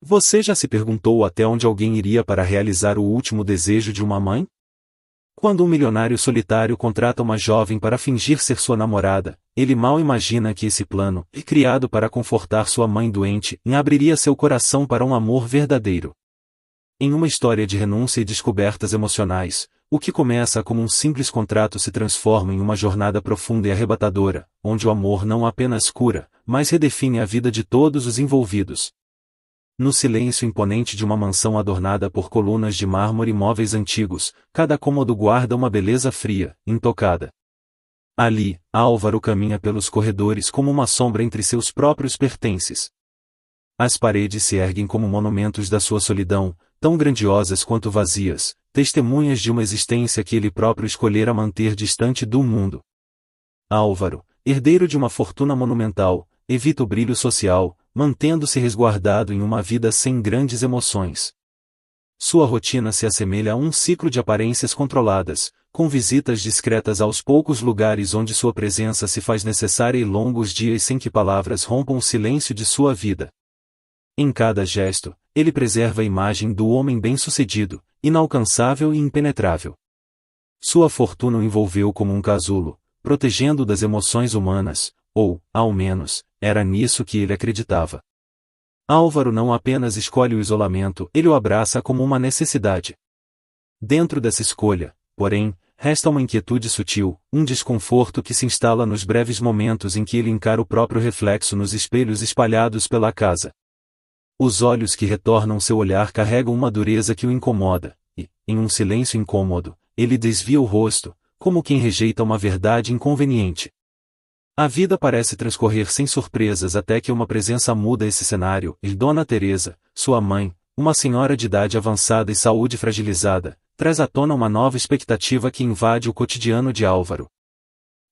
Você já se perguntou até onde alguém iria para realizar o último desejo de uma mãe? Quando um milionário solitário contrata uma jovem para fingir ser sua namorada, ele mal imagina que esse plano, criado para confortar sua mãe doente, abriria seu coração para um amor verdadeiro. Em uma história de renúncia e descobertas emocionais, o que começa como um simples contrato se transforma em uma jornada profunda e arrebatadora, onde o amor não apenas cura, mas redefine a vida de todos os envolvidos. No silêncio imponente de uma mansão adornada por colunas de mármore e móveis antigos, cada cômodo guarda uma beleza fria, intocada. Ali, Álvaro caminha pelos corredores como uma sombra entre seus próprios pertences. As paredes se erguem como monumentos da sua solidão, tão grandiosas quanto vazias, testemunhas de uma existência que ele próprio escolhera manter distante do mundo. Álvaro, herdeiro de uma fortuna monumental, evita o brilho social, mantendo-se resguardado em uma vida sem grandes emoções. Sua rotina se assemelha a um ciclo de aparências controladas, com visitas discretas aos poucos lugares onde sua presença se faz necessária e longos dias sem que palavras rompam o silêncio de sua vida. Em cada gesto, ele preserva a imagem do homem bem-sucedido, inalcançável e impenetrável. Sua fortuna o envolveu como um casulo, protegendo-o das emoções humanas, ou, ao menos, era nisso que ele acreditava. Álvaro não apenas escolhe o isolamento, ele o abraça como uma necessidade. Dentro dessa escolha, porém, resta uma inquietude sutil, um desconforto que se instala nos breves momentos em que ele encara o próprio reflexo nos espelhos espalhados pela casa. Os olhos que retornam seu olhar carregam uma dureza que o incomoda, e, em um silêncio incômodo, ele desvia o rosto, como quem rejeita uma verdade inconveniente. A vida parece transcorrer sem surpresas até que uma presença muda esse cenário, e Dona Teresa, sua mãe, uma senhora de idade avançada e saúde fragilizada, traz à tona uma nova expectativa que invade o cotidiano de Álvaro.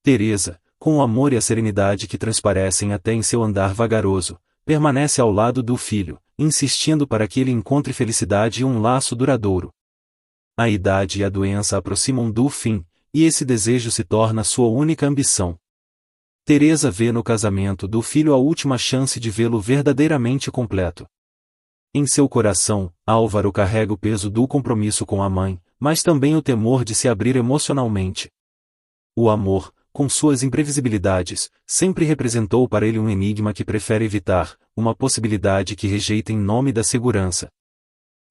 Teresa, com o amor e a serenidade que transparecem até em seu andar vagaroso, permanece ao lado do filho, insistindo para que ele encontre felicidade e um laço duradouro. A idade e a doença aproximam do fim, e esse desejo se torna sua única ambição. Teresa vê no casamento do filho a última chance de vê-lo verdadeiramente completo. Em seu coração, Álvaro carrega o peso do compromisso com a mãe, mas também o temor de se abrir emocionalmente. O amor, com suas imprevisibilidades, sempre representou para ele um enigma que prefere evitar, uma possibilidade que rejeita em nome da segurança.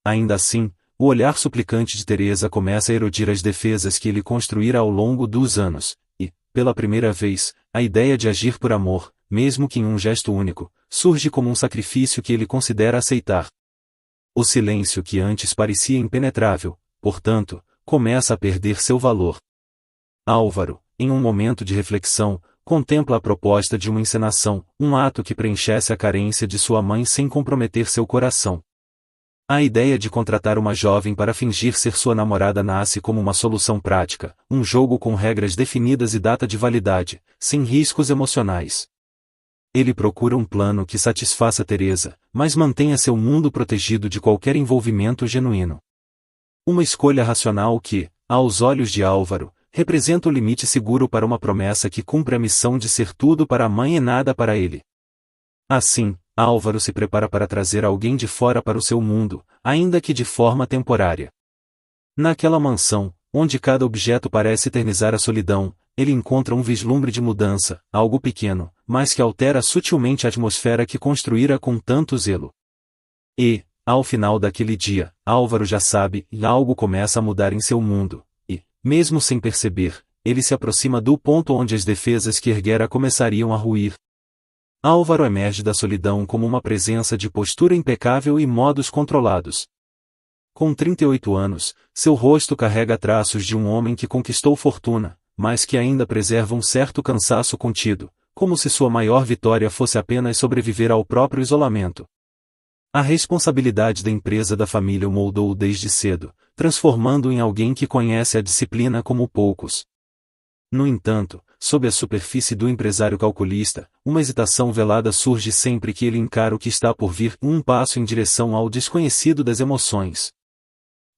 Ainda assim, o olhar suplicante de Teresa começa a erodir as defesas que ele construíra ao longo dos anos, e, pela primeira vez, a ideia de agir por amor, mesmo que em um gesto único, surge como um sacrifício que ele considera aceitar. O silêncio que antes parecia impenetrável, portanto, começa a perder seu valor. Álvaro, em um momento de reflexão, contempla a proposta de uma encenação, um ato que preenchesse a carência de sua mãe sem comprometer seu coração. A ideia de contratar uma jovem para fingir ser sua namorada nasce como uma solução prática, um jogo com regras definidas e data de validade, sem riscos emocionais. Ele procura um plano que satisfaça Teresa, mas mantenha seu mundo protegido de qualquer envolvimento genuíno. Uma escolha racional que, aos olhos de Álvaro, representa o limite seguro para uma promessa que cumpre a missão de ser tudo para a mãe e nada para ele. Assim, Álvaro se prepara para trazer alguém de fora para o seu mundo, ainda que de forma temporária. Naquela mansão, onde cada objeto parece eternizar a solidão, ele encontra um vislumbre de mudança, algo pequeno, mas que altera sutilmente a atmosfera que construíra com tanto zelo. E, ao final daquele dia, Álvaro já sabe, e algo começa a mudar em seu mundo, e, mesmo sem perceber, ele se aproxima do ponto onde as defesas que erguera começariam a ruir. Álvaro emerge da solidão como uma presença de postura impecável e modos controlados. Com 38 anos, seu rosto carrega traços de um homem que conquistou fortuna, mas que ainda preserva um certo cansaço contido, como se sua maior vitória fosse apenas sobreviver ao próprio isolamento. A responsabilidade da empresa da família o moldou desde cedo, transformando-o em alguém que conhece a disciplina como poucos. No entanto, sob a superfície do empresário calculista, uma hesitação velada surge sempre que ele encara o que está por vir, um passo em direção ao desconhecido das emoções.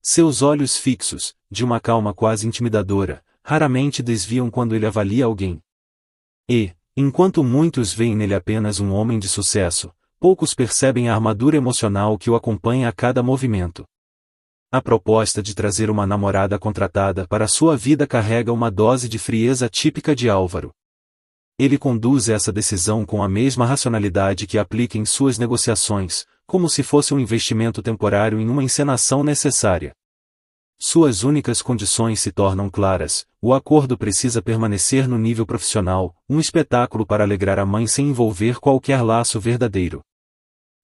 Seus olhos fixos, de uma calma quase intimidadora, raramente desviam quando ele avalia alguém. E, enquanto muitos veem nele apenas um homem de sucesso, poucos percebem a armadura emocional que o acompanha a cada movimento. A proposta de trazer uma namorada contratada para sua vida carrega uma dose de frieza típica de Álvaro. Ele conduz essa decisão com a mesma racionalidade que aplica em suas negociações, como se fosse um investimento temporário em uma encenação necessária. Suas únicas condições se tornam claras: o acordo precisa permanecer no nível profissional, um espetáculo para alegrar a mãe sem envolver qualquer laço verdadeiro.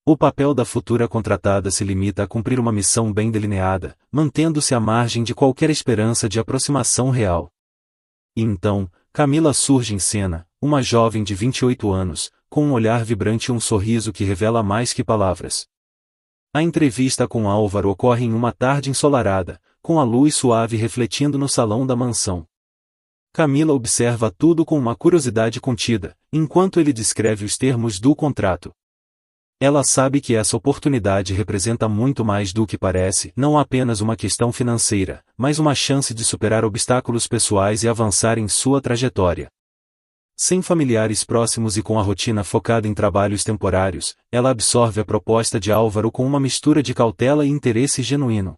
O papel da futura contratada se limita a cumprir uma missão bem delineada, mantendo-se à margem de qualquer esperança de aproximação real. E então, Camila surge em cena, uma jovem de 28 anos, com um olhar vibrante e um sorriso que revela mais que palavras. A entrevista com Álvaro ocorre em uma tarde ensolarada, com a luz suave refletindo no salão da mansão. Camila observa tudo com uma curiosidade contida, enquanto ele descreve os termos do contrato. Ela sabe que essa oportunidade representa muito mais do que parece, não apenas uma questão financeira, mas uma chance de superar obstáculos pessoais e avançar em sua trajetória. Sem familiares próximos e com a rotina focada em trabalhos temporários, ela absorve a proposta de Álvaro com uma mistura de cautela e interesse genuíno.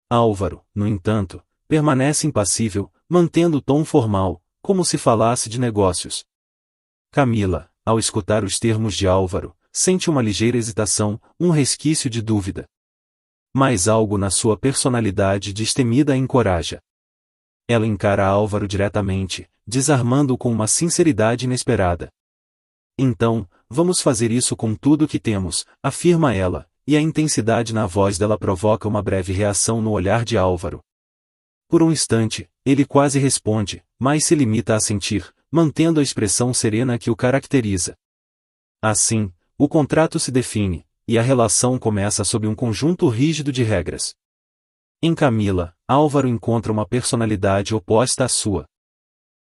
Álvaro, no entanto, permanece impassível, mantendo o tom formal, como se falasse de negócios. Camila, ao escutar os termos de Álvaro, sente uma ligeira hesitação, um resquício de dúvida. Mas algo na sua personalidade destemida a encoraja. Ela encara Álvaro diretamente, desarmando-o com uma sinceridade inesperada. Então, vamos fazer isso com tudo o que temos, afirma ela, e a intensidade na voz dela provoca uma breve reação no olhar de Álvaro. Por um instante, ele quase responde, mas se limita a sentir, mantendo a expressão serena que o caracteriza. Assim, o contrato se define, e a relação começa sob um conjunto rígido de regras. Em Camila, Álvaro encontra uma personalidade oposta à sua.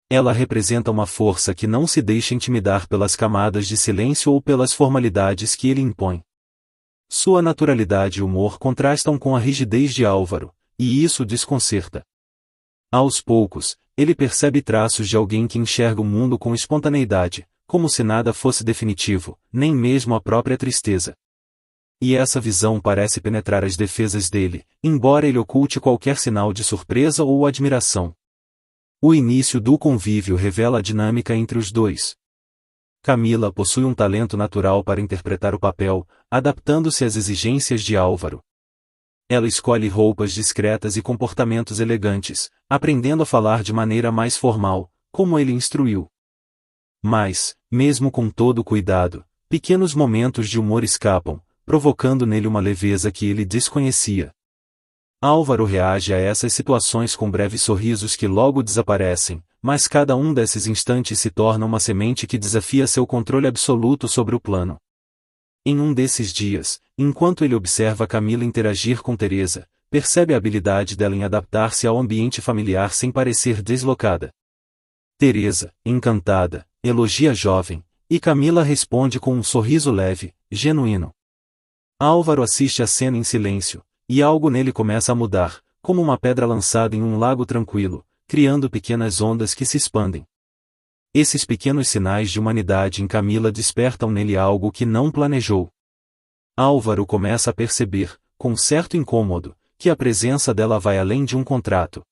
Ela representa uma força que não se deixa intimidar pelas camadas de silêncio ou pelas formalidades que ele impõe. Sua naturalidade e humor contrastam com a rigidez de Álvaro, e isso o desconcerta. Aos poucos, ele percebe traços de alguém que enxerga o mundo com espontaneidade, como se nada fosse definitivo, nem mesmo a própria tristeza. E essa visão parece penetrar as defesas dele, embora ele oculte qualquer sinal de surpresa ou admiração. O início do convívio revela a dinâmica entre os dois. Camila possui um talento natural para interpretar o papel, adaptando-se às exigências de Álvaro. Ela escolhe roupas discretas e comportamentos elegantes, aprendendo a falar de maneira mais formal, como ele instruiu. Mas, mesmo com todo o cuidado, pequenos momentos de humor escapam, provocando nele uma leveza que ele desconhecia. Álvaro reage a essas situações com breves sorrisos que logo desaparecem, mas cada um desses instantes se torna uma semente que desafia seu controle absoluto sobre o plano. Em um desses dias, enquanto ele observa Camila interagir com Teresa, percebe a habilidade dela em adaptar-se ao ambiente familiar sem parecer deslocada. Teresa, encantada, elogia a jovem, e Camila responde com um sorriso leve, genuíno. Álvaro assiste a cena em silêncio, e algo nele começa a mudar, como uma pedra lançada em um lago tranquilo, criando pequenas ondas que se expandem. Esses pequenos sinais de humanidade em Camila despertam nele algo que não planejou. Álvaro começa a perceber, com certo incômodo, que a presença dela vai além de um contrato.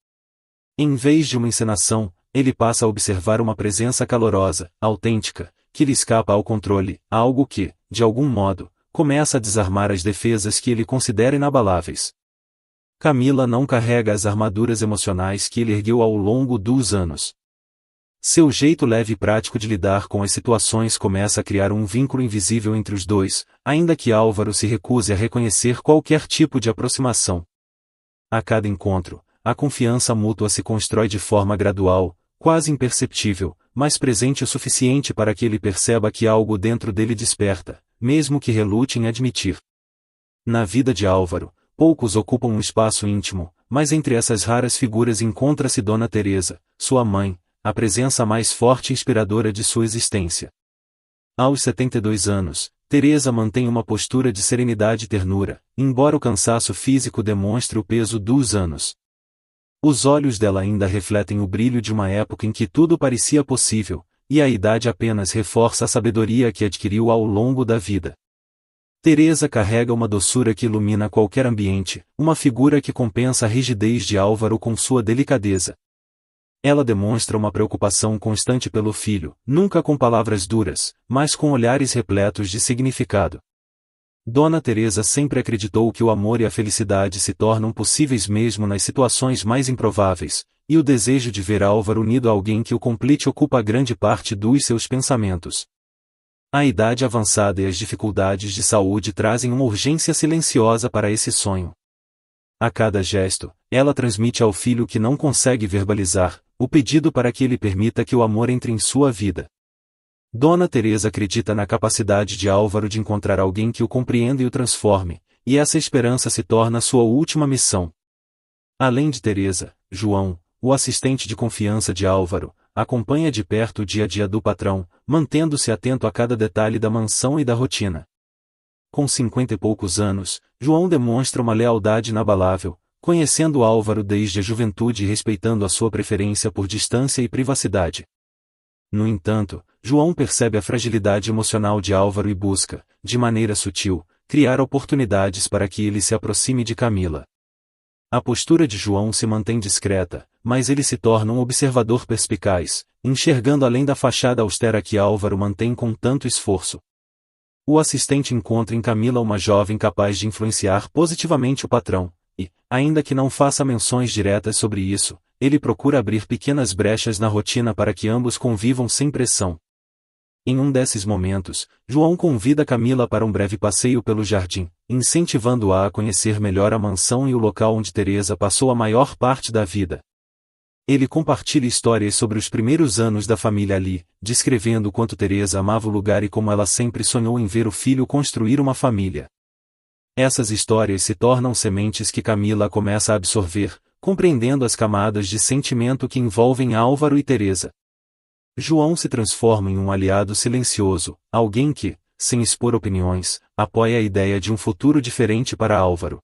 Em vez de uma encenação, ele passa a observar uma presença calorosa, autêntica, que lhe escapa ao controle, algo que, de algum modo, começa a desarmar as defesas que ele considera inabaláveis. Camila não carrega as armaduras emocionais que ele ergueu ao longo dos anos. Seu jeito leve e prático de lidar com as situações começa a criar um vínculo invisível entre os dois, ainda que Álvaro se recuse a reconhecer qualquer tipo de aproximação. A cada encontro, a confiança mútua se constrói de forma gradual, quase imperceptível, mas presente o suficiente para que ele perceba que algo dentro dele desperta, mesmo que relute em admitir. Na vida de Álvaro, poucos ocupam um espaço íntimo, mas entre essas raras figuras encontra-se Dona Teresa, sua mãe, a presença mais forte e inspiradora de sua existência. Aos 72 anos, Teresa mantém uma postura de serenidade e ternura, embora o cansaço físico demonstre o peso dos anos. Os olhos dela ainda refletem o brilho de uma época em que tudo parecia possível, e a idade apenas reforça a sabedoria que adquiriu ao longo da vida. Teresa carrega uma doçura que ilumina qualquer ambiente, uma figura que compensa a rigidez de Álvaro com sua delicadeza. Ela demonstra uma preocupação constante pelo filho, nunca com palavras duras, mas com olhares repletos de significado. Dona Teresa sempre acreditou que o amor e a felicidade se tornam possíveis mesmo nas situações mais improváveis, e o desejo de ver Álvaro unido a alguém que o complete ocupa grande parte dos seus pensamentos. A idade avançada e as dificuldades de saúde trazem uma urgência silenciosa para esse sonho. A cada gesto, ela transmite ao filho que não consegue verbalizar, o pedido para que ele permita que o amor entre em sua vida. Dona Teresa acredita na capacidade de Álvaro de encontrar alguém que o compreenda e o transforme, e essa esperança se torna sua última missão. Além de Teresa, João, o assistente de confiança de Álvaro, acompanha de perto o dia a dia do patrão, mantendo-se atento a cada detalhe da mansão e da rotina. Com 50 e poucos anos, João demonstra uma lealdade inabalável, conhecendo Álvaro desde a juventude e respeitando a sua preferência por distância e privacidade. No entanto, João percebe a fragilidade emocional de Álvaro e busca, de maneira sutil, criar oportunidades para que ele se aproxime de Camila. A postura de João se mantém discreta, mas ele se torna um observador perspicaz, enxergando além da fachada austera que Álvaro mantém com tanto esforço. O assistente encontra em Camila uma jovem capaz de influenciar positivamente o patrão, e, ainda que não faça menções diretas sobre isso, ele procura abrir pequenas brechas na rotina para que ambos convivam sem pressão. Em um desses momentos, João convida Camila para um breve passeio pelo jardim, incentivando-a a conhecer melhor a mansão e o local onde Teresa passou a maior parte da vida. Ele compartilha histórias sobre os primeiros anos da família ali, descrevendo o quanto Teresa amava o lugar e como ela sempre sonhou em ver o filho construir uma família. Essas histórias se tornam sementes que Camila começa a absorver, compreendendo as camadas de sentimento que envolvem Álvaro e Teresa. João se transforma em um aliado silencioso, alguém que, sem expor opiniões, apoia a ideia de um futuro diferente para Álvaro.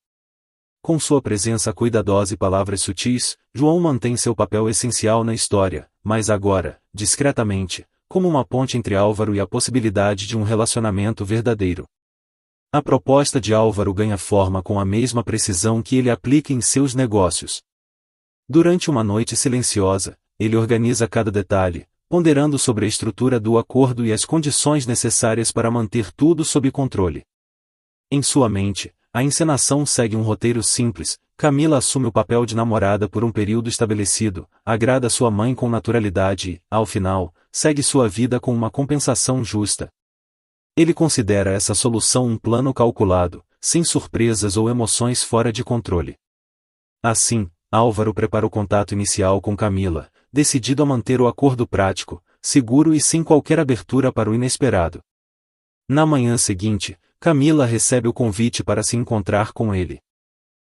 Com sua presença cuidadosa e palavras sutis, João mantém seu papel essencial na história, mas agora, discretamente, como uma ponte entre Álvaro e a possibilidade de um relacionamento verdadeiro. A proposta de Álvaro ganha forma com a mesma precisão que ele aplica em seus negócios. Durante uma noite silenciosa, ele organiza cada detalhe, ponderando sobre a estrutura do acordo e as condições necessárias para manter tudo sob controle. Em sua mente, a encenação segue um roteiro simples. Camila assume o papel de namorada por um período estabelecido, agrada sua mãe com naturalidade e, ao final, segue sua vida com uma compensação justa. Ele considera essa solução um plano calculado, sem surpresas ou emoções fora de controle. Assim, Álvaro prepara o contato inicial com Camila, decidido a manter o acordo prático, seguro e sem qualquer abertura para o inesperado. Na manhã seguinte, Camila recebe o convite para se encontrar com ele.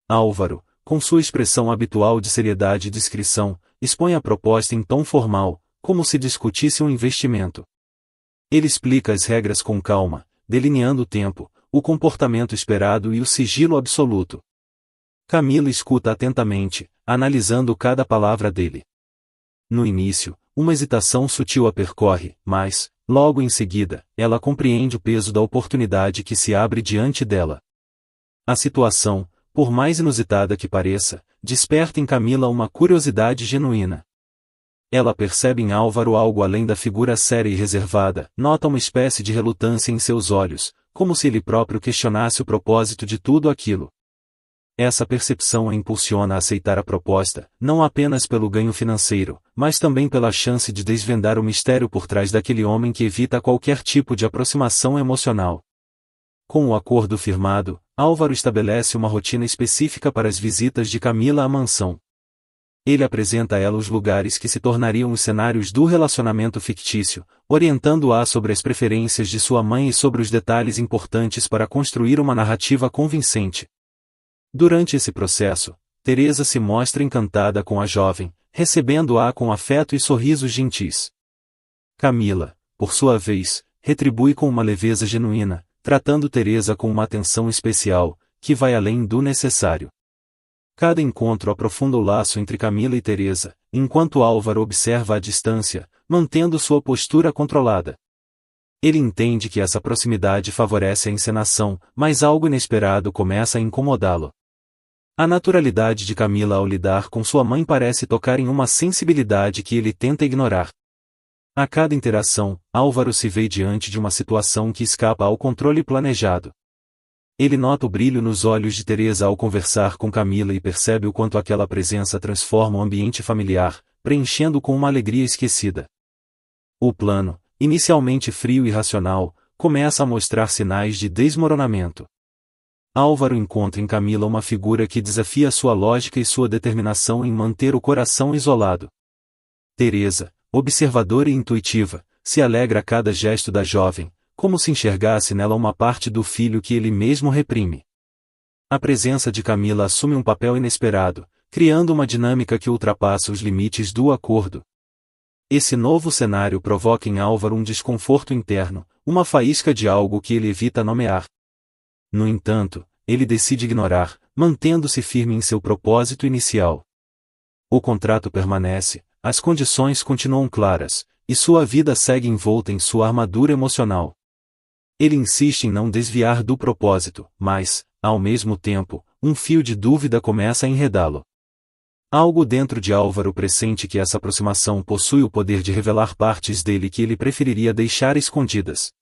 Álvaro, com sua expressão habitual de seriedade e discrição, expõe a proposta em tom formal, como se discutisse um investimento. Ele explica as regras com calma, delineando o tempo, o comportamento esperado e o sigilo absoluto. Camila escuta atentamente, analisando cada palavra dele. No início, uma hesitação sutil a percorre, mas, logo em seguida, ela compreende o peso da oportunidade que se abre diante dela. A situação, por mais inusitada que pareça, desperta em Camila uma curiosidade genuína. Ela percebe em Álvaro algo além da figura séria e reservada, nota uma espécie de relutância em seus olhos, como se ele próprio questionasse o propósito de tudo aquilo. Essa percepção a impulsiona a aceitar a proposta, não apenas pelo ganho financeiro, mas também pela chance de desvendar o mistério por trás daquele homem que evita qualquer tipo de aproximação emocional. Com o acordo firmado, Álvaro estabelece uma rotina específica para as visitas de Camila à mansão. Ele apresenta a ela os lugares que se tornariam os cenários do relacionamento fictício, orientando-a sobre as preferências de sua mãe e sobre os detalhes importantes para construir uma narrativa convincente. Durante esse processo, Teresa se mostra encantada com a jovem, recebendo-a com afeto e sorrisos gentis. Camila, por sua vez, retribui com uma leveza genuína, tratando Teresa com uma atenção especial, que vai além do necessário. Cada encontro aprofunda o laço entre Camila e Teresa, enquanto Álvaro observa à distância, mantendo sua postura controlada. Ele entende que essa proximidade favorece a encenação, mas algo inesperado começa a incomodá-lo. A naturalidade de Camila ao lidar com sua mãe parece tocar em uma sensibilidade que ele tenta ignorar. A cada interação, Álvaro se vê diante de uma situação que escapa ao controle planejado. Ele nota o brilho nos olhos de Teresa ao conversar com Camila e percebe o quanto aquela presença transforma o ambiente familiar, preenchendo com uma alegria esquecida. O plano, inicialmente frio e racional, começa a mostrar sinais de desmoronamento. Álvaro encontra em Camila uma figura que desafia sua lógica e sua determinação em manter o coração isolado. Teresa, observadora e intuitiva, se alegra a cada gesto da jovem, como se enxergasse nela uma parte do filho que ele mesmo reprime. A presença de Camila assume um papel inesperado, criando uma dinâmica que ultrapassa os limites do acordo. Esse novo cenário provoca em Álvaro um desconforto interno, uma faísca de algo que ele evita nomear. No entanto, ele decide ignorar, mantendo-se firme em seu propósito inicial. O contrato permanece, as condições continuam claras, e sua vida segue envolta em sua armadura emocional. Ele insiste em não desviar do propósito, mas, ao mesmo tempo, um fio de dúvida começa a enredá-lo. Algo dentro de Álvaro pressente que essa aproximação possui o poder de revelar partes dele que ele preferiria deixar escondidas.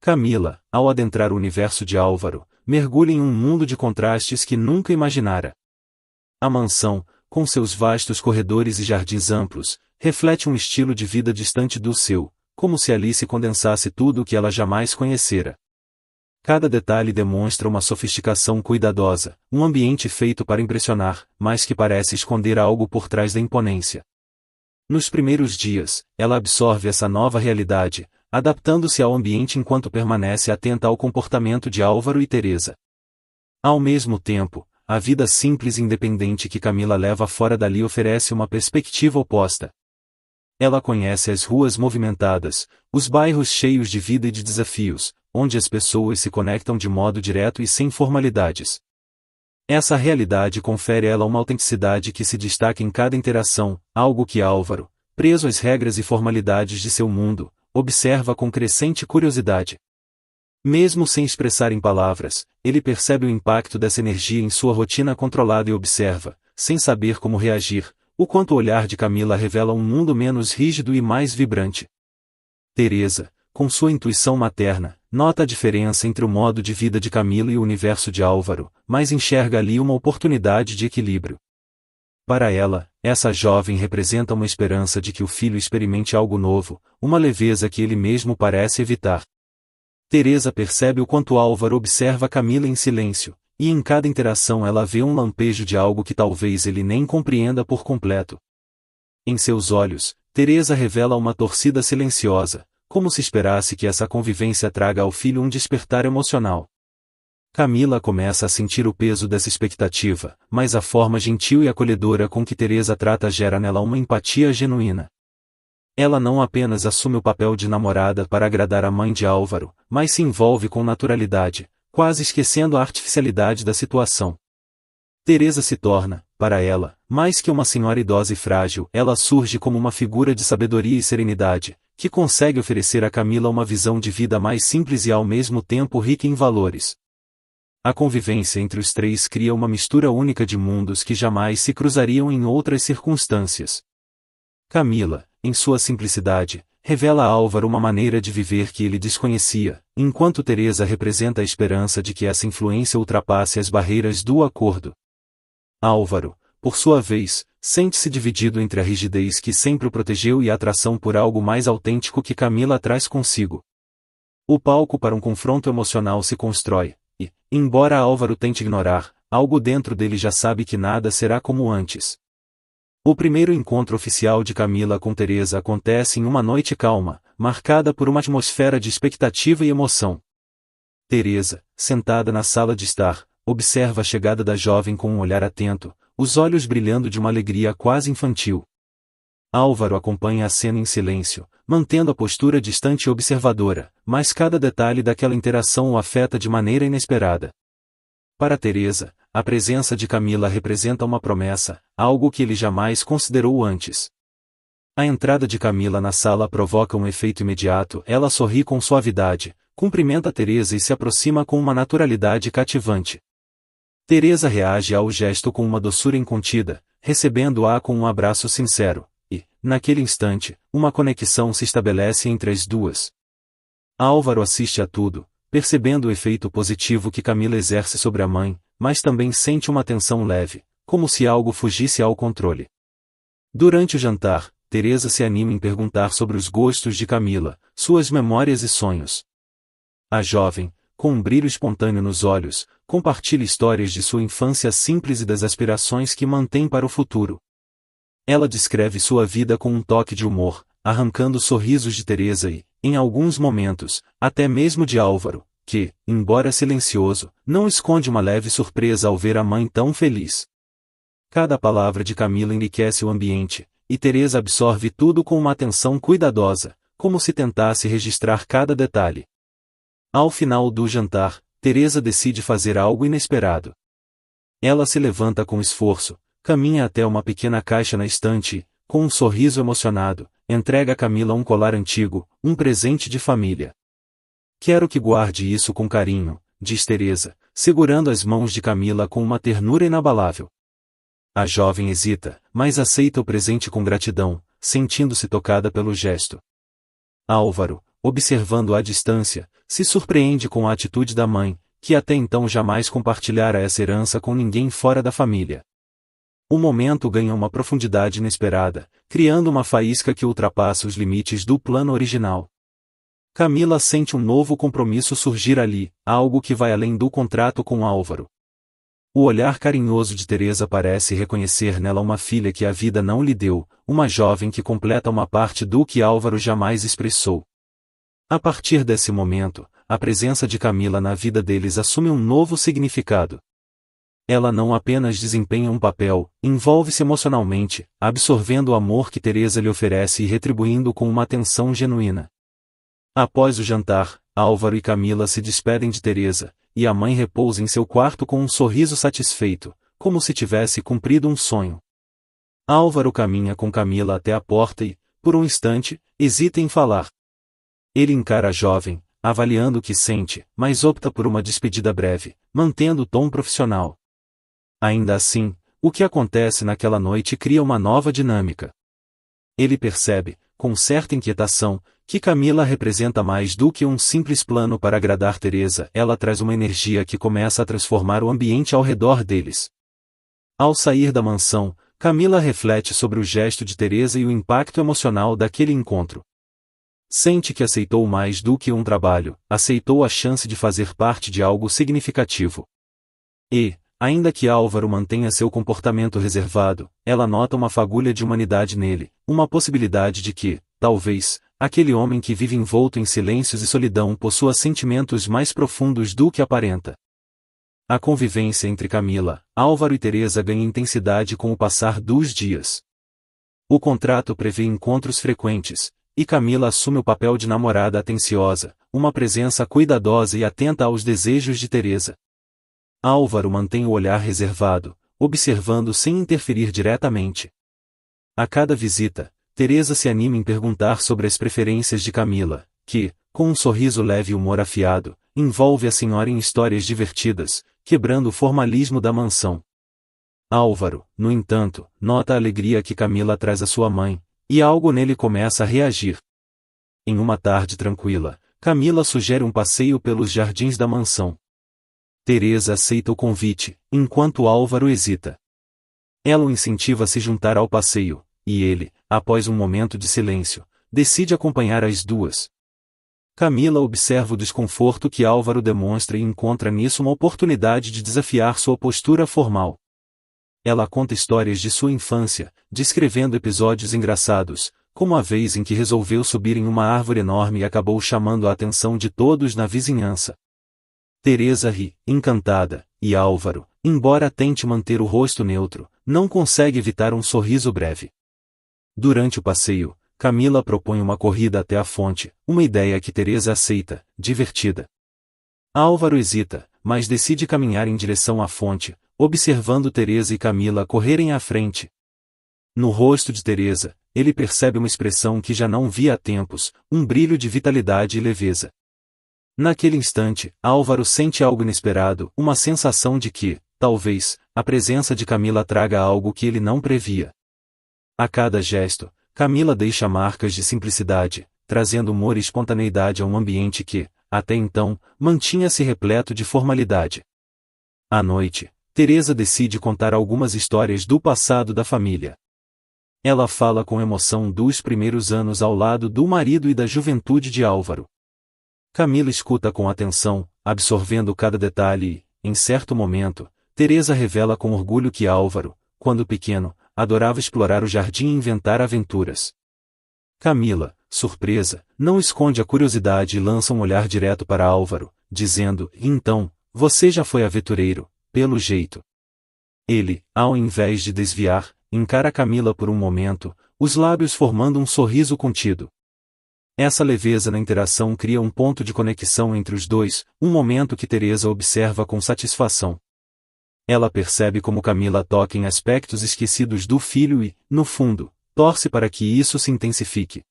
Camila, ao adentrar o universo de Álvaro, mergulha em um mundo de contrastes que nunca imaginara. A mansão, com seus vastos corredores e jardins amplos, reflete um estilo de vida distante do seu, como se ali se condensasse tudo o que ela jamais conhecera. Cada detalhe demonstra uma sofisticação cuidadosa, um ambiente feito para impressionar, mas que parece esconder algo por trás da imponência. Nos primeiros dias, ela absorve essa nova realidade, adaptando-se ao ambiente enquanto permanece atenta ao comportamento de Álvaro e Teresa. Ao mesmo tempo, a vida simples e independente que Camila leva fora dali oferece uma perspectiva oposta. Ela conhece as ruas movimentadas, os bairros cheios de vida e de desafios, onde as pessoas se conectam de modo direto e sem formalidades. Essa realidade confere a ela uma autenticidade que se destaca em cada interação, algo que Álvaro, preso às regras e formalidades de seu mundo, observa com crescente curiosidade. Mesmo sem expressar em palavras, ele percebe o impacto dessa energia em sua rotina controlada e observa, sem saber como reagir, o quanto o olhar de Camila revela um mundo menos rígido e mais vibrante. Teresa, com sua intuição materna, nota a diferença entre o modo de vida de Camila e o universo de Álvaro, mas enxerga ali uma oportunidade de equilíbrio. Para ela, essa jovem representa uma esperança de que o filho experimente algo novo, uma leveza que ele mesmo parece evitar. Teresa percebe o quanto Álvaro observa Camila em silêncio, e em cada interação ela vê um lampejo de algo que talvez ele nem compreenda por completo. Em seus olhos, Teresa revela uma torcida silenciosa, como se esperasse que essa convivência traga ao filho um despertar emocional. Camila começa a sentir o peso dessa expectativa, mas a forma gentil e acolhedora com que Teresa trata gera nela uma empatia genuína. Ela não apenas assume o papel de namorada para agradar a mãe de Álvaro, mas se envolve com naturalidade, quase esquecendo a artificialidade da situação. Teresa se torna, para ela, mais que uma senhora idosa e frágil, ela surge como uma figura de sabedoria e serenidade, que consegue oferecer a Camila uma visão de vida mais simples e ao mesmo tempo rica em valores. A convivência entre os três cria uma mistura única de mundos que jamais se cruzariam em outras circunstâncias. Camila, em sua simplicidade, revela a Álvaro uma maneira de viver que ele desconhecia, enquanto Teresa representa a esperança de que essa influência ultrapasse as barreiras do acordo. Álvaro, por sua vez, sente-se dividido entre a rigidez que sempre o protegeu e a atração por algo mais autêntico que Camila traz consigo. O palco para um confronto emocional se constrói, e, embora Álvaro tente ignorar, algo dentro dele já sabe que nada será como antes. O primeiro encontro oficial de Camila com Teresa acontece em uma noite calma, marcada por uma atmosfera de expectativa e emoção. Teresa, sentada na sala de estar, observa a chegada da jovem com um olhar atento, os olhos brilhando de uma alegria quase infantil. Álvaro acompanha a cena em silêncio, mantendo a postura distante e observadora, mas cada detalhe daquela interação o afeta de maneira inesperada. Para Teresa, a presença de Camila representa uma promessa, algo que ele jamais considerou antes. A entrada de Camila na sala provoca um efeito imediato. Ela sorri com suavidade, cumprimenta Teresa e se aproxima com uma naturalidade cativante. Teresa reage ao gesto com uma doçura incontida, recebendo-a com um abraço sincero, e, naquele instante, uma conexão se estabelece entre as duas. Álvaro assiste a tudo, percebendo o efeito positivo que Camila exerce sobre a mãe, mas também sente uma tensão leve, como se algo fugisse ao controle. Durante o jantar, Teresa se anima em perguntar sobre os gostos de Camila, suas memórias e sonhos. A jovem, com um brilho espontâneo nos olhos, compartilha histórias de sua infância simples e das aspirações que mantém para o futuro. Ela descreve sua vida com um toque de humor, arrancando sorrisos de Teresa e, em alguns momentos, até mesmo de Álvaro, que, embora silencioso, não esconde uma leve surpresa ao ver a mãe tão feliz. Cada palavra de Camila enriquece o ambiente, e Teresa absorve tudo com uma atenção cuidadosa, como se tentasse registrar cada detalhe. Ao final do jantar, Teresa decide fazer algo inesperado. Ela se levanta com esforço, caminha até uma pequena caixa na estante e, com um sorriso emocionado, entrega a Camila um colar antigo, um presente de família. Quero que guarde isso com carinho, diz Teresa, segurando as mãos de Camila com uma ternura inabalável. A jovem hesita, mas aceita o presente com gratidão, sentindo-se tocada pelo gesto. Álvaro, observando à distância, se surpreende com a atitude da mãe, que até então jamais compartilhara essa herança com ninguém fora da família. O momento ganha uma profundidade inesperada, criando uma faísca que ultrapassa os limites do plano original. Camila sente um novo compromisso surgir ali, algo que vai além do contrato com Álvaro. O olhar carinhoso de Teresa parece reconhecer nela uma filha que a vida não lhe deu, uma jovem que completa uma parte do que Álvaro jamais expressou. A partir desse momento, a presença de Camila na vida deles assume um novo significado. Ela não apenas desempenha um papel, envolve-se emocionalmente, absorvendo o amor que Teresa lhe oferece e retribuindo com uma atenção genuína. Após o jantar, Álvaro e Camila se despedem de Teresa, e a mãe repousa em seu quarto com um sorriso satisfeito, como se tivesse cumprido um sonho. Álvaro caminha com Camila até a porta e, por um instante, hesita em falar. Ele encara a jovem, avaliando o que sente, mas opta por uma despedida breve, mantendo o tom profissional. Ainda assim, o que acontece naquela noite cria uma nova dinâmica. Ele percebe, com certa inquietação, que Camila representa mais do que um simples plano para agradar Teresa. Ela traz uma energia que começa a transformar o ambiente ao redor deles. Ao sair da mansão, Camila reflete sobre o gesto de Teresa e o impacto emocional daquele encontro. Sente que aceitou mais do que um trabalho, aceitou a chance de fazer parte de algo significativo. E, ainda que Álvaro mantenha seu comportamento reservado, ela nota uma fagulha de humanidade nele, uma possibilidade de que, talvez, aquele homem que vive envolto em silêncios e solidão possua sentimentos mais profundos do que aparenta. A convivência entre Camila, Álvaro e Teresa ganha intensidade com o passar dos dias. O contrato prevê encontros frequentes, e Camila assume o papel de namorada atenciosa, uma presença cuidadosa e atenta aos desejos de Teresa. Álvaro mantém o olhar reservado, observando sem interferir diretamente. A cada visita, Teresa se anima em perguntar sobre as preferências de Camila, que, com um sorriso leve e humor afiado, envolve a senhora em histórias divertidas, quebrando o formalismo da mansão. Álvaro, no entanto, nota a alegria que Camila traz à sua mãe, e algo nele começa a reagir. Em uma tarde tranquila, Camila sugere um passeio pelos jardins da mansão. Teresa aceita o convite, enquanto Álvaro hesita. Ela o incentiva a se juntar ao passeio, e ele, após um momento de silêncio, decide acompanhar as duas. Camila observa o desconforto que Álvaro demonstra e encontra nisso uma oportunidade de desafiar sua postura formal. Ela conta histórias de sua infância, descrevendo episódios engraçados, como a vez em que resolveu subir em uma árvore enorme e acabou chamando a atenção de todos na vizinhança. Teresa ri, encantada, e Álvaro, embora tente manter o rosto neutro, não consegue evitar um sorriso breve. Durante o passeio, Camila propõe uma corrida até a fonte, uma ideia que Teresa aceita, divertida. Álvaro hesita, mas decide caminhar em direção à fonte, observando Teresa e Camila correrem à frente. No rosto de Teresa, ele percebe uma expressão que já não via há tempos, um brilho de vitalidade e leveza. Naquele instante, Álvaro sente algo inesperado, uma sensação de que, talvez, a presença de Camila traga algo que ele não previa. A cada gesto, Camila deixa marcas de simplicidade, trazendo humor e espontaneidade a um ambiente que, até então, mantinha-se repleto de formalidade. À noite, Teresa decide contar algumas histórias do passado da família. Ela fala com emoção dos primeiros anos ao lado do marido e da juventude de Álvaro. Camila escuta com atenção, absorvendo cada detalhe e, em certo momento, Teresa revela com orgulho que Álvaro, quando pequeno, adorava explorar o jardim e inventar aventuras. Camila, surpresa, não esconde a curiosidade e lança um olhar direto para Álvaro, dizendo: então, você já foi aventureiro, pelo jeito. Ele, ao invés de desviar, encara Camila por um momento, os lábios formando um sorriso contido. Essa leveza na interação cria um ponto de conexão entre os dois, um momento que Teresa observa com satisfação. Ela percebe como Camila toca em aspectos esquecidos do filho e, no fundo, torce para que isso se intensifique.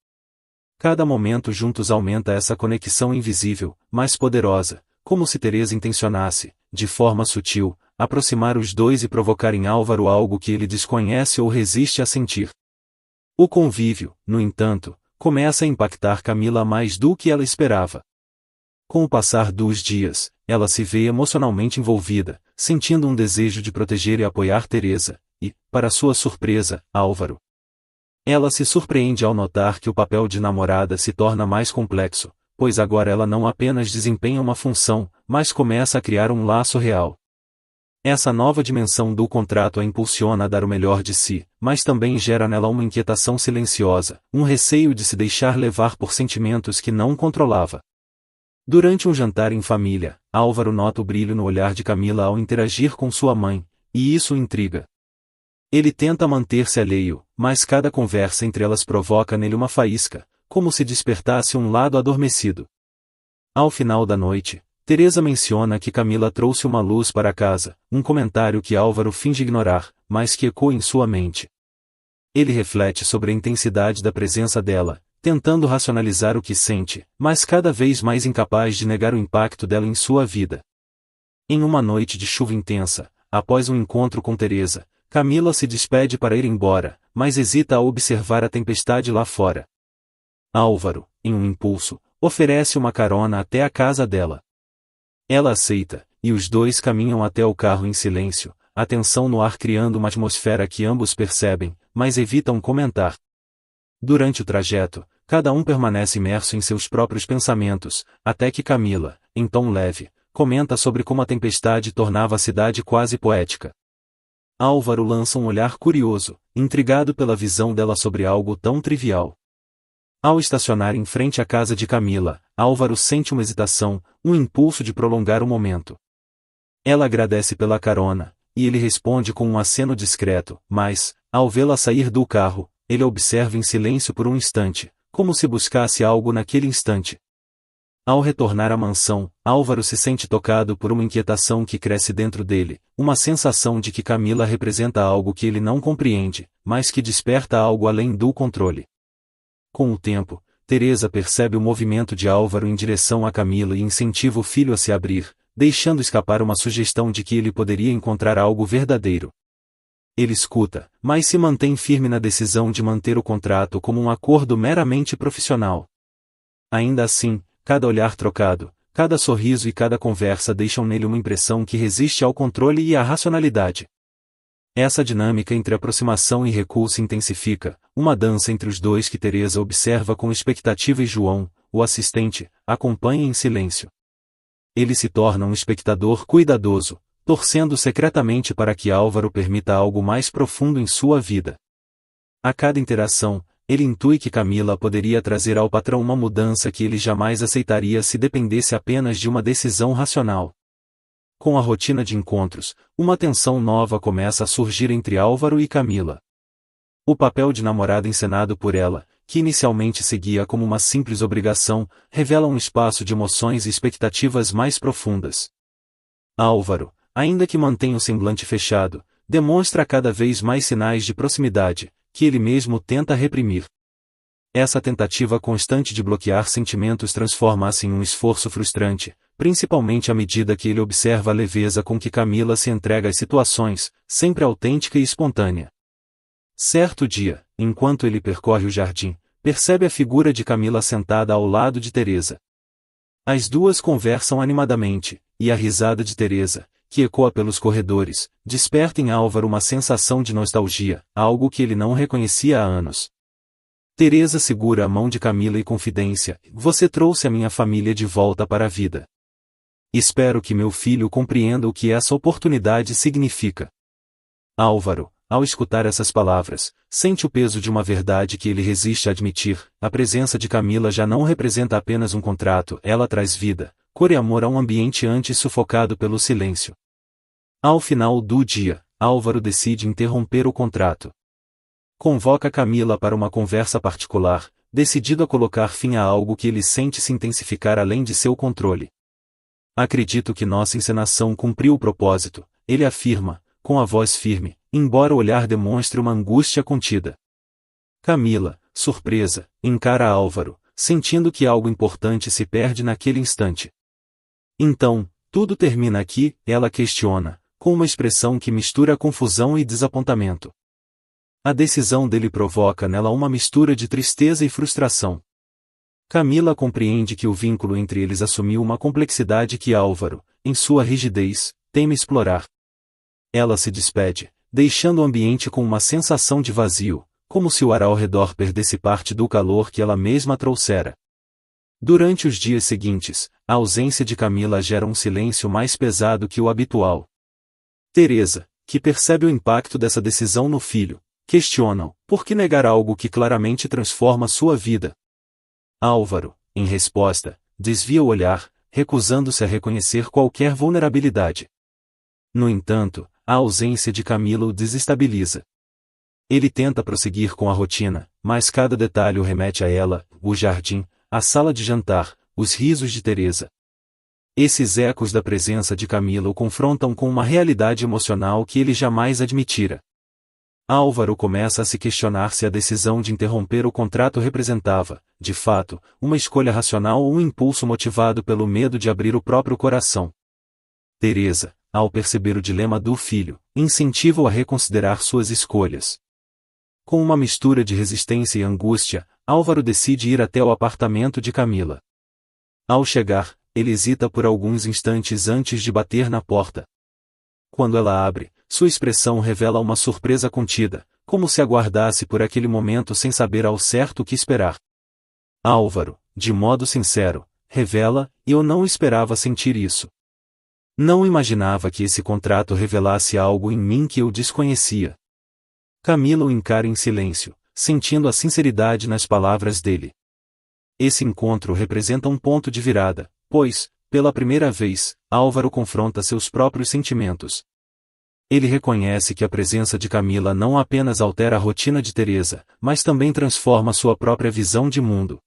Cada momento juntos aumenta essa conexão invisível, mais poderosa, como se Teresa intencionasse, de forma sutil, aproximar os dois e provocar em Álvaro algo que ele desconhece ou resiste a sentir. O convívio, no entanto, começa a impactar Camila mais do que ela esperava. Com o passar dos dias, ela se vê emocionalmente envolvida, sentindo um desejo de proteger e apoiar Teresa, e, para sua surpresa, Álvaro. Ela se surpreende ao notar que o papel de namorada se torna mais complexo, pois agora ela não apenas desempenha uma função, mas começa a criar um laço real. Essa nova dimensão do contrato a impulsiona a dar o melhor de si, mas também gera nela uma inquietação silenciosa, um receio de se deixar levar por sentimentos que não controlava. Durante um jantar em família, Álvaro nota o brilho no olhar de Camila ao interagir com sua mãe, e isso o intriga. Ele tenta manter-se alheio, mas cada conversa entre elas provoca nele uma faísca, como se despertasse um lado adormecido. Ao final da noite, Teresa menciona que Camila trouxe uma luz para casa, um comentário que Álvaro finge ignorar, mas que ecoa em sua mente. Ele reflete sobre a intensidade da presença dela, tentando racionalizar o que sente, mas cada vez mais incapaz de negar o impacto dela em sua vida. Em uma noite de chuva intensa, após um encontro com Teresa, Camila se despede para ir embora, mas hesita ao observar a tempestade lá fora. Álvaro, em um impulso, oferece uma carona até a casa dela. Ela aceita, e os dois caminham até o carro em silêncio, a tensão no ar criando uma atmosfera que ambos percebem, mas evitam comentar. Durante o trajeto, cada um permanece imerso em seus próprios pensamentos, até que Camila, em tom leve, comenta sobre como a tempestade tornava a cidade quase poética. Álvaro lança um olhar curioso, intrigado pela visão dela sobre algo tão trivial. Ao estacionar em frente à casa de Camila, Álvaro sente uma hesitação, um impulso de prolongar o momento. Ela agradece pela carona, e ele responde com um aceno discreto, mas, ao vê-la sair do carro, ele observa em silêncio por um instante, como se buscasse algo naquele instante. Ao retornar à mansão, Álvaro se sente tocado por uma inquietação que cresce dentro dele, uma sensação de que Camila representa algo que ele não compreende, mas que desperta algo além do controle. Com o tempo, Teresa percebe o movimento de Álvaro em direção a Camila e incentiva o filho a se abrir, deixando escapar uma sugestão de que ele poderia encontrar algo verdadeiro. Ele escuta, mas se mantém firme na decisão de manter o contrato como um acordo meramente profissional. Ainda assim, cada olhar trocado, cada sorriso e cada conversa deixam nele uma impressão que resiste ao controle e à racionalidade. Essa dinâmica entre aproximação e recuo se intensifica, uma dança entre os dois que Teresa observa com expectativa e João, o assistente, acompanha em silêncio. Ele se torna um espectador cuidadoso, torcendo secretamente para que Álvaro permita algo mais profundo em sua vida. A cada interação, ele intui que Camila poderia trazer ao patrão uma mudança que ele jamais aceitaria se dependesse apenas de uma decisão racional. Com a rotina de encontros, uma tensão nova começa a surgir entre Álvaro e Camila. O papel de namorada encenado por ela, que inicialmente seguia como uma simples obrigação, revela um espaço de emoções e expectativas mais profundas. Álvaro, ainda que mantenha o semblante fechado, demonstra cada vez mais sinais de proximidade, que ele mesmo tenta reprimir. Essa tentativa constante de bloquear sentimentos transforma-se em um esforço frustrante, principalmente à medida que ele observa a leveza com que Camila se entrega às situações, sempre autêntica e espontânea. Certo dia, enquanto ele percorre o jardim, percebe a figura de Camila sentada ao lado de Teresa. As duas conversam animadamente, e a risada de Teresa, que ecoa pelos corredores, desperta em Álvaro uma sensação de nostalgia, algo que ele não reconhecia há anos. Teresa segura a mão de Camila e confidência: "Você trouxe a minha família de volta para a vida. Espero que meu filho compreenda o que essa oportunidade significa." Álvaro, ao escutar essas palavras, sente o peso de uma verdade que ele resiste a admitir: a presença de Camila já não representa apenas um contrato, ela traz vida, cor e amor a um ambiente antes sufocado pelo silêncio. Ao final do dia, Álvaro decide interromper o contrato. Convoca Camila para uma conversa particular, decidido a colocar fim a algo que ele sente se intensificar além de seu controle. "Acredito que nossa encenação cumpriu o propósito", ele afirma, com a voz firme, embora o olhar demonstre uma angústia contida. Camila, surpresa, encara Álvaro, sentindo que algo importante se perde naquele instante. "Então, tudo termina aqui?", ela questiona, com uma expressão que mistura confusão e desapontamento. A decisão dele provoca nela uma mistura de tristeza e frustração. Camila compreende que o vínculo entre eles assumiu uma complexidade que Álvaro, em sua rigidez, teme explorar. Ela se despede, deixando o ambiente com uma sensação de vazio, como se o ar ao redor perdesse parte do calor que ela mesma trouxera. Durante os dias seguintes, a ausência de Camila gera um silêncio mais pesado que o habitual. Teresa, que percebe o impacto dessa decisão no filho, questiona-o: por que negar algo que claramente transforma sua vida? Álvaro, em resposta, desvia o olhar, recusando-se a reconhecer qualquer vulnerabilidade. No entanto, a ausência de Camila o desestabiliza. Ele tenta prosseguir com a rotina, mas cada detalhe o remete a ela: o jardim, a sala de jantar, os risos de Teresa. Esses ecos da presença de Camila o confrontam com uma realidade emocional que ele jamais admitira. Álvaro começa a se questionar se a decisão de interromper o contrato representava, de fato, uma escolha racional ou um impulso motivado pelo medo de abrir o próprio coração. Teresa, ao perceber o dilema do filho, incentiva-o a reconsiderar suas escolhas. Com uma mistura de resistência e angústia, Álvaro decide ir até o apartamento de Camila. Ao chegar, ele hesita por alguns instantes antes de bater na porta. Quando ela abre, sua expressão revela uma surpresa contida, como se aguardasse por aquele momento sem saber ao certo o que esperar. Álvaro, de modo sincero, revela: "Eu não esperava sentir isso. Não imaginava que esse contrato revelasse algo em mim que eu desconhecia." Camila o encara em silêncio, sentindo a sinceridade nas palavras dele. Esse encontro representa um ponto de virada, pois, pela primeira vez, Álvaro confronta seus próprios sentimentos. Ele reconhece que a presença de Camila não apenas altera a rotina de Teresa, mas também transforma sua própria visão de mundo.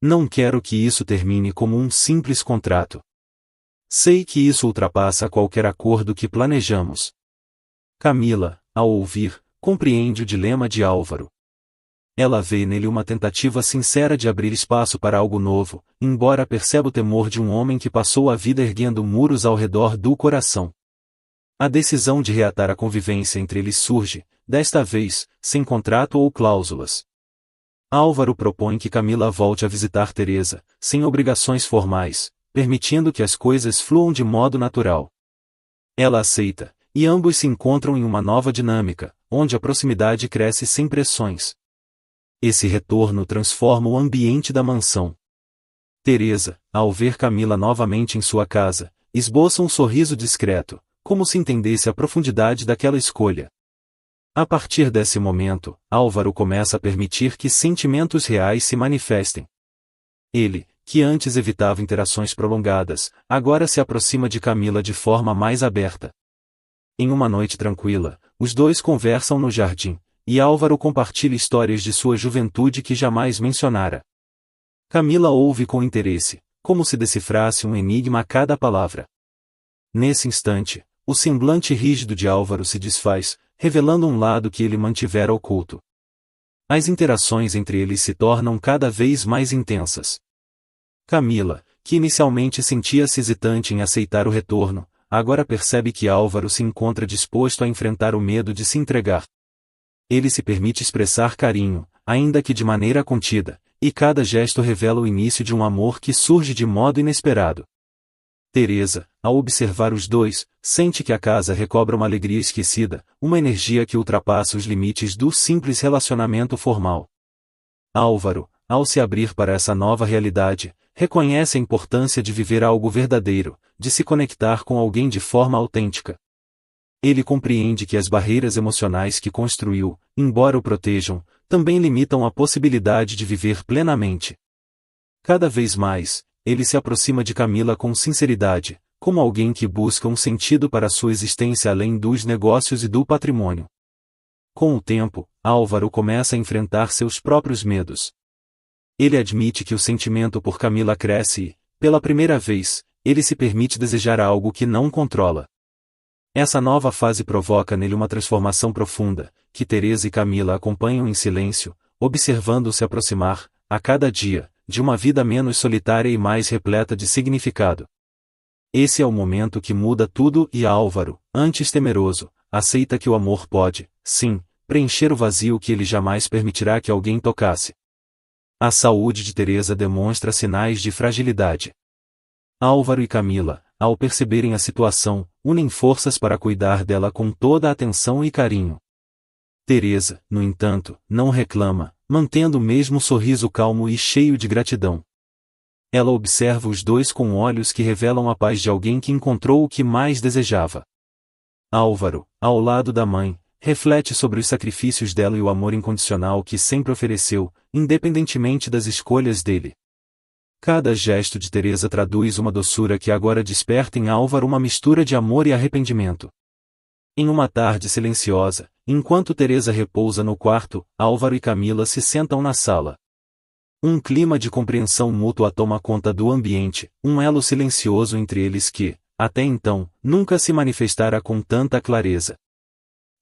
"Não quero que isso termine como um simples contrato. Sei que isso ultrapassa qualquer acordo que planejamos." Camila, ao ouvir, compreende o dilema de Álvaro. Ela vê nele uma tentativa sincera de abrir espaço para algo novo, embora perceba o temor de um homem que passou a vida erguendo muros ao redor do coração. A decisão de reatar a convivência entre eles surge, desta vez, sem contrato ou cláusulas. Álvaro propõe que Camila volte a visitar Teresa, sem obrigações formais, permitindo que as coisas fluam de modo natural. Ela aceita, e ambos se encontram em uma nova dinâmica, onde a proximidade cresce sem pressões. Esse retorno transforma o ambiente da mansão. Teresa, ao ver Camila novamente em sua casa, esboça um sorriso discreto, como se entendesse a profundidade daquela escolha. A partir desse momento, Álvaro começa a permitir que sentimentos reais se manifestem. Ele, que antes evitava interações prolongadas, agora se aproxima de Camila de forma mais aberta. Em uma noite tranquila, os dois conversam no jardim, e Álvaro compartilha histórias de sua juventude que jamais mencionara. Camila ouve com interesse, como se decifrasse um enigma a cada palavra. Nesse instante, o semblante rígido de Álvaro se desfaz, revelando um lado que ele mantivera oculto. As interações entre eles se tornam cada vez mais intensas. Camila, que inicialmente sentia-se hesitante em aceitar o retorno, agora percebe que Álvaro se encontra disposto a enfrentar o medo de se entregar. Ele se permite expressar carinho, ainda que de maneira contida, e cada gesto revela o início de um amor que surge de modo inesperado. Teresa, ao observar os dois, sente que a casa recobra uma alegria esquecida, uma energia que ultrapassa os limites do simples relacionamento formal. Álvaro, ao se abrir para essa nova realidade, reconhece a importância de viver algo verdadeiro, de se conectar com alguém de forma autêntica. Ele compreende que as barreiras emocionais que construiu, embora o protejam, também limitam a possibilidade de viver plenamente. Cada vez mais, ele se aproxima de Camila com sinceridade, como alguém que busca um sentido para sua existência além dos negócios e do patrimônio. Com o tempo, Álvaro começa a enfrentar seus próprios medos. Ele admite que o sentimento por Camila cresce e, pela primeira vez, ele se permite desejar algo que não controla. Essa nova fase provoca nele uma transformação profunda, que Teresa e Camila acompanham em silêncio, observando-o se aproximar, a cada dia, de uma vida menos solitária e mais repleta de significado. Esse é o momento que muda tudo e Álvaro, antes temeroso, aceita que o amor pode, sim, preencher o vazio que ele jamais permitirá que alguém tocasse. A saúde de Teresa demonstra sinais de fragilidade. Álvaro e Camila, ao perceberem a situação, unem forças para cuidar dela com toda a atenção e carinho. Teresa, no entanto, não reclama, mantendo o mesmo sorriso calmo e cheio de gratidão. Ela observa os dois com olhos que revelam a paz de alguém que encontrou o que mais desejava. Álvaro, ao lado da mãe, reflete sobre os sacrifícios dela e o amor incondicional que sempre ofereceu, independentemente das escolhas dele. Cada gesto de Teresa traduz uma doçura que agora desperta em Álvaro uma mistura de amor e arrependimento. Em uma tarde silenciosa, enquanto Teresa repousa no quarto, Álvaro e Camila se sentam na sala. Um clima de compreensão mútua toma conta do ambiente, um elo silencioso entre eles que, até então, nunca se manifestara com tanta clareza.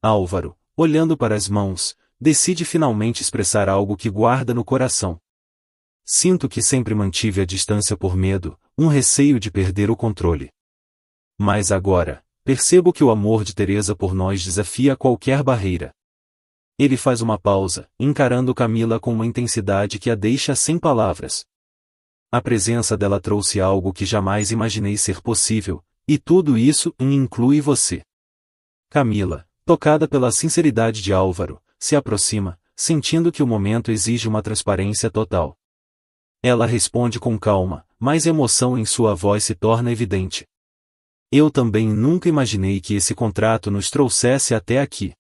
Álvaro, olhando para as mãos, decide finalmente expressar algo que guarda no coração. Sinto que sempre mantive a distância por medo, um receio de perder o controle. Mas agora, percebo que o amor de Teresa por nós desafia qualquer barreira. Ele faz uma pausa, encarando Camila com uma intensidade que a deixa sem palavras. A presença dela trouxe algo que jamais imaginei ser possível, e tudo isso inclui você. Camila, tocada pela sinceridade de Álvaro, se aproxima, sentindo que o momento exige uma transparência total. Ela responde com calma, mas emoção em sua voz se torna evidente. Eu também nunca imaginei que esse contrato nos trouxesse até aqui.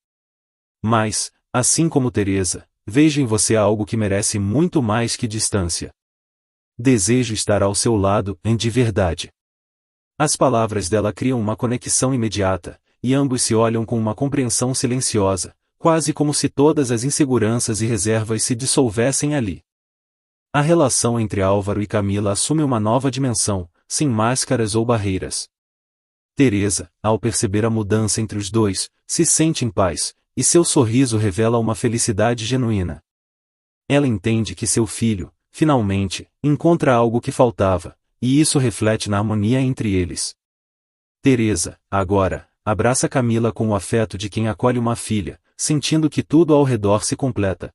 Mas, assim como Teresa, vejo em você algo que merece muito mais que distância. Desejo estar ao seu lado, de verdade. As palavras dela criam uma conexão imediata, e ambos se olham com uma compreensão silenciosa, quase como se todas as inseguranças e reservas se dissolvessem ali. A relação entre Álvaro e Camila assume uma nova dimensão, sem máscaras ou barreiras. Teresa, ao perceber a mudança entre os dois, se sente em paz, e seu sorriso revela uma felicidade genuína. Ela entende que seu filho, finalmente, encontra algo que faltava, e isso reflete na harmonia entre eles. Teresa, agora, abraça Camila com o afeto de quem acolhe uma filha, sentindo que tudo ao redor se completa.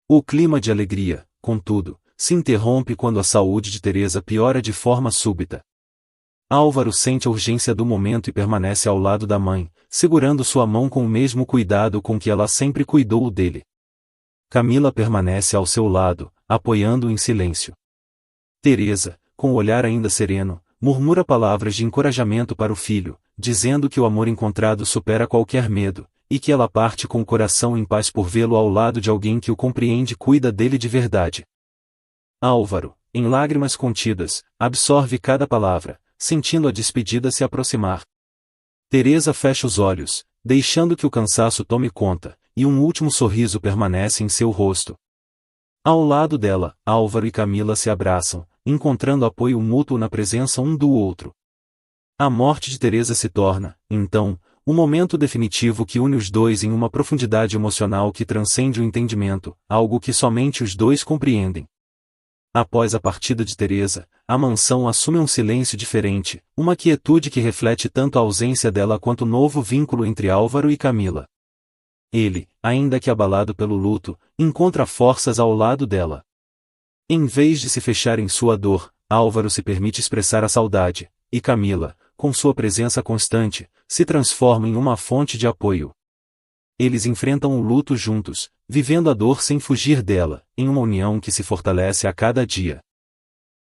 O clima de alegria, contudo, se interrompe quando a saúde de Teresa piora de forma súbita. Álvaro sente a urgência do momento e permanece ao lado da mãe, segurando sua mão com o mesmo cuidado com que ela sempre cuidou dele. Camila permanece ao seu lado, apoiando-o em silêncio. Teresa, com o olhar ainda sereno, murmura palavras de encorajamento para o filho, dizendo que o amor encontrado supera qualquer medo, e que ela parte com o coração em paz por vê-lo ao lado de alguém que o compreende e cuida dele de verdade. Álvaro, em lágrimas contidas, absorve cada palavra, sentindo a despedida se aproximar. Teresa fecha os olhos, deixando que o cansaço tome conta, e um último sorriso permanece em seu rosto. Ao lado dela, Álvaro e Camila se abraçam, encontrando apoio mútuo na presença um do outro. A morte de Teresa se torna, então, o momento definitivo que une os dois em uma profundidade emocional que transcende o entendimento, algo que somente os dois compreendem. Após a partida de Teresa, a mansão assume um silêncio diferente, uma quietude que reflete tanto a ausência dela quanto o novo vínculo entre Álvaro e Camila. Ele, ainda que abalado pelo luto, encontra forças ao lado dela. Em vez de se fechar em sua dor, Álvaro se permite expressar a saudade, e Camila, com sua presença constante, se transforma em uma fonte de apoio. Eles enfrentam o luto juntos, vivendo a dor sem fugir dela, em uma união que se fortalece a cada dia.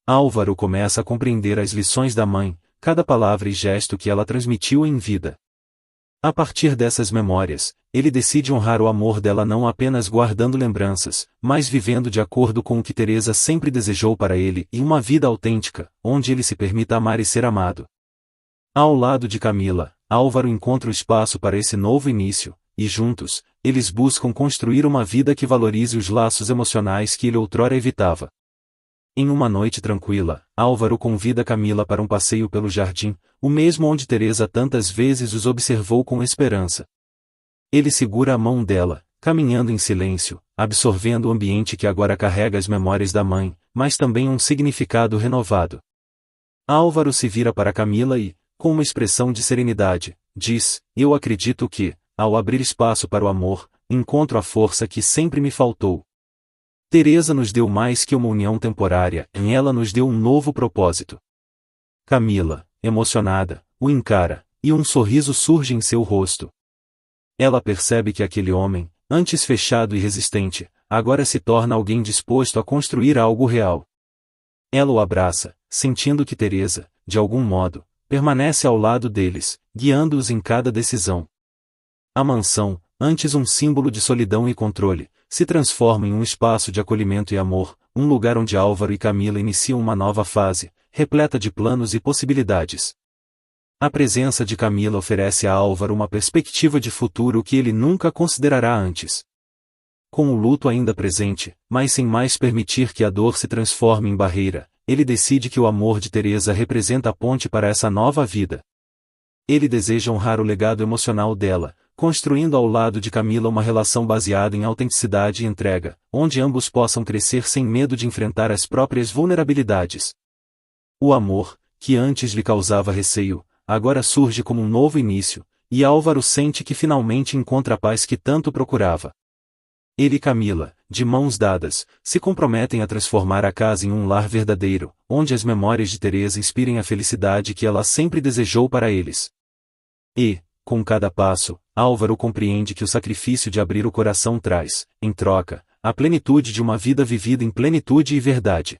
Álvaro começa a compreender as lições da mãe, cada palavra e gesto que ela transmitiu em vida. A partir dessas memórias, ele decide honrar o amor dela não apenas guardando lembranças, mas vivendo de acordo com o que Teresa sempre desejou para ele e uma vida autêntica, onde ele se permita amar e ser amado. Ao lado de Camila, Álvaro encontra o espaço para esse novo início, e juntos, eles buscam construir uma vida que valorize os laços emocionais que ele outrora evitava. Em uma noite tranquila, Álvaro convida Camila para um passeio pelo jardim, o mesmo onde Teresa tantas vezes os observou com esperança. Ele segura a mão dela, caminhando em silêncio, absorvendo o ambiente que agora carrega as memórias da mãe, mas também um significado renovado. Álvaro se vira para Camila e, com uma expressão de serenidade, diz: "Eu acredito que, ao abrir espaço para o amor, encontro a força que sempre me faltou. Teresa nos deu mais que uma união temporária, em ela nos deu um novo propósito." Camila, emocionada, o encara, e um sorriso surge em seu rosto. Ela percebe que aquele homem, antes fechado e resistente, agora se torna alguém disposto a construir algo real. Ela o abraça, sentindo que Teresa, de algum modo, permanece ao lado deles, guiando-os em cada decisão. A mansão, antes um símbolo de solidão e controle, se transforma em um espaço de acolhimento e amor, um lugar onde Álvaro e Camila iniciam uma nova fase, repleta de planos e possibilidades. A presença de Camila oferece a Álvaro uma perspectiva de futuro que ele nunca considerará antes. Com o luto ainda presente, mas sem mais permitir que a dor se transforme em barreira, ele decide que o amor de Teresa representa a ponte para essa nova vida. Ele deseja honrar o legado emocional dela, construindo ao lado de Camila uma relação baseada em autenticidade e entrega, onde ambos possam crescer sem medo de enfrentar as próprias vulnerabilidades. O amor, que antes lhe causava receio, agora surge como um novo início, e Álvaro sente que finalmente encontra a paz que tanto procurava. Ele e Camila, de mãos dadas, se comprometem a transformar a casa em um lar verdadeiro, onde as memórias de Teresa inspirem a felicidade que ela sempre desejou para eles. E, com cada passo, Álvaro compreende que o sacrifício de abrir o coração traz, em troca, a plenitude de uma vida vivida em plenitude e verdade.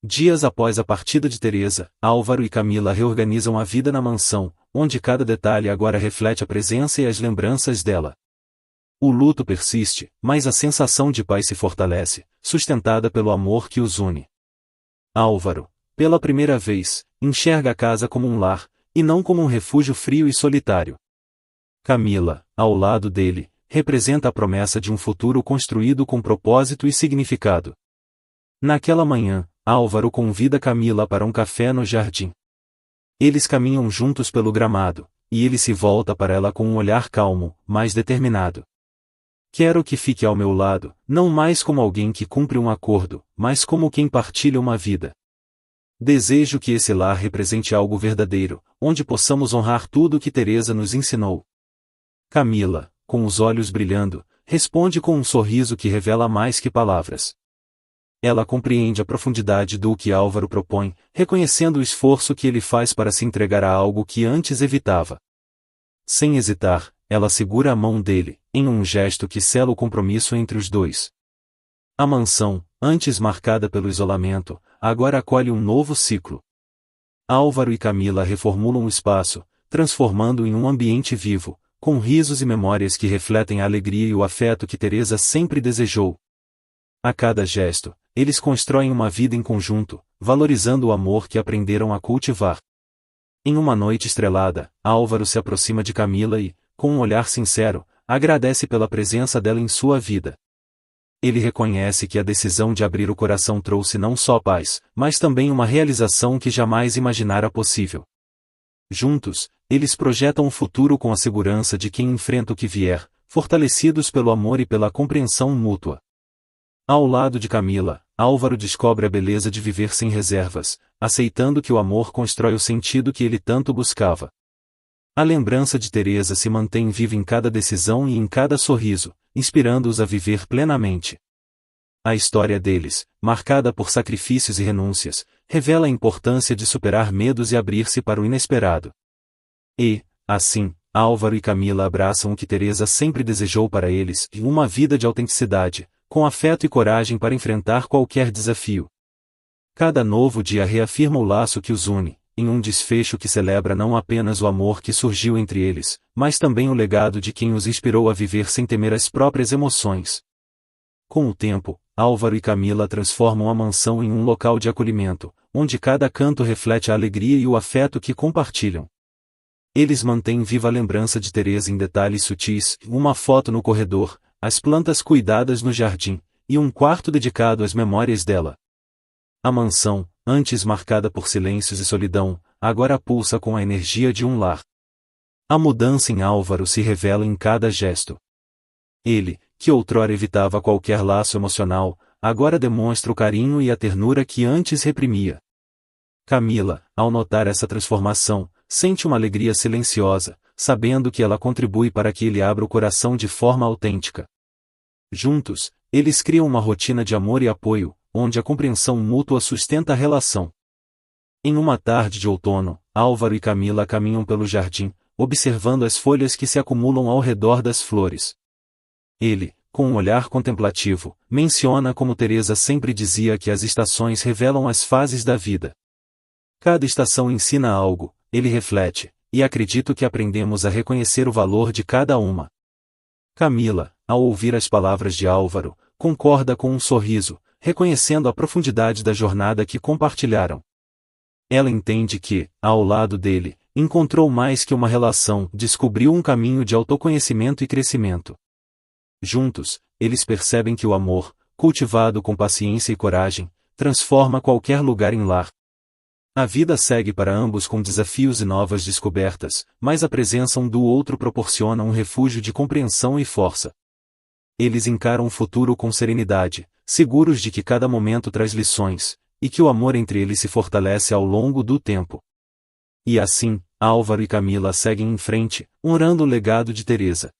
Dias após a partida de Teresa, Álvaro e Camila reorganizam a vida na mansão, onde cada detalhe agora reflete a presença e as lembranças dela. O luto persiste, mas a sensação de paz se fortalece, sustentada pelo amor que os une. Álvaro, pela primeira vez, enxerga a casa como um lar, e não como um refúgio frio e solitário. Camila, ao lado dele, representa a promessa de um futuro construído com propósito e significado. Naquela manhã, Álvaro convida Camila para um café no jardim. Eles caminham juntos pelo gramado, e ele se volta para ela com um olhar calmo, mas determinado. "Quero que fique ao meu lado, não mais como alguém que cumpre um acordo, mas como quem partilha uma vida. Desejo que esse lar represente algo verdadeiro, onde possamos honrar tudo o que Teresa nos ensinou." Camila, com os olhos brilhando, responde com um sorriso que revela mais que palavras. Ela compreende a profundidade do que Álvaro propõe, reconhecendo o esforço que ele faz para se entregar a algo que antes evitava. Sem hesitar, ela segura a mão dele, em um gesto que sela o compromisso entre os dois. A mansão, antes marcada pelo isolamento, agora acolhe um novo ciclo. Álvaro e Camila reformulam o espaço, transformando-o em um ambiente vivo, com risos e memórias que refletem a alegria e o afeto que Teresa sempre desejou. A cada gesto, eles constroem uma vida em conjunto, valorizando o amor que aprenderam a cultivar. Em uma noite estrelada, Álvaro se aproxima de Camila e, com um olhar sincero, agradece pela presença dela em sua vida. Ele reconhece que a decisão de abrir o coração trouxe não só paz, mas também uma realização que jamais imaginara possível. Juntos, eles projetam o futuro com a segurança de quem enfrenta o que vier, fortalecidos pelo amor e pela compreensão mútua. Ao lado de Camila, Álvaro descobre a beleza de viver sem reservas, aceitando que o amor constrói o sentido que ele tanto buscava. A lembrança de Teresa se mantém viva em cada decisão e em cada sorriso, inspirando-os a viver plenamente. A história deles, marcada por sacrifícios e renúncias, revela a importância de superar medos e abrir-se para o inesperado. E, assim, Álvaro e Camila abraçam o que Teresa sempre desejou para eles, uma vida de autenticidade, com afeto e coragem para enfrentar qualquer desafio. Cada novo dia reafirma o laço que os une, em um desfecho que celebra não apenas o amor que surgiu entre eles, mas também o legado de quem os inspirou a viver sem temer as próprias emoções. Com o tempo, Álvaro e Camila transformam a mansão em um local de acolhimento, onde cada canto reflete a alegria e o afeto que compartilham. Eles mantêm viva a lembrança de Teresa em detalhes sutis, uma foto no corredor, as plantas cuidadas no jardim, e um quarto dedicado às memórias dela. A mansão, antes marcada por silêncios e solidão, agora pulsa com a energia de um lar. A mudança em Álvaro se revela em cada gesto. Ele, que outrora evitava qualquer laço emocional, agora demonstra o carinho e a ternura que antes reprimia. Camila, ao notar essa transformação, sente uma alegria silenciosa, sabendo que ela contribui para que ele abra o coração de forma autêntica. Juntos, eles criam uma rotina de amor e apoio, onde a compreensão mútua sustenta a relação. Em uma tarde de outono, Álvaro e Camila caminham pelo jardim, observando as folhas que se acumulam ao redor das flores. Ele, com um olhar contemplativo, menciona como Teresa sempre dizia que as estações revelam as fases da vida. Cada estação ensina algo, ele reflete, e acredito que aprendemos a reconhecer o valor de cada uma. Camila, ao ouvir as palavras de Álvaro, concorda com um sorriso, reconhecendo a profundidade da jornada que compartilharam. Ela entende que, ao lado dele, encontrou mais que uma relação, descobriu um caminho de autoconhecimento e crescimento. Juntos, eles percebem que o amor, cultivado com paciência e coragem, transforma qualquer lugar em lar. A vida segue para ambos com desafios e novas descobertas, mas a presença um do outro proporciona um refúgio de compreensão e força. Eles encaram o futuro com serenidade, seguros de que cada momento traz lições, e que o amor entre eles se fortalece ao longo do tempo. E assim, Álvaro e Camila seguem em frente, honrando o legado de Teresa.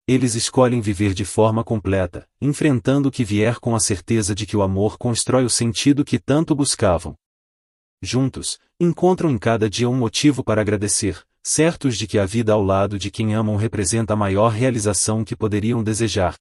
Eles escolhem viver de forma completa, enfrentando o que vier com a certeza de que o amor constrói o sentido que tanto buscavam. Juntos, encontram em cada dia um motivo para agradecer, certos de que a vida ao lado de quem amam representa a maior realização que poderiam desejar.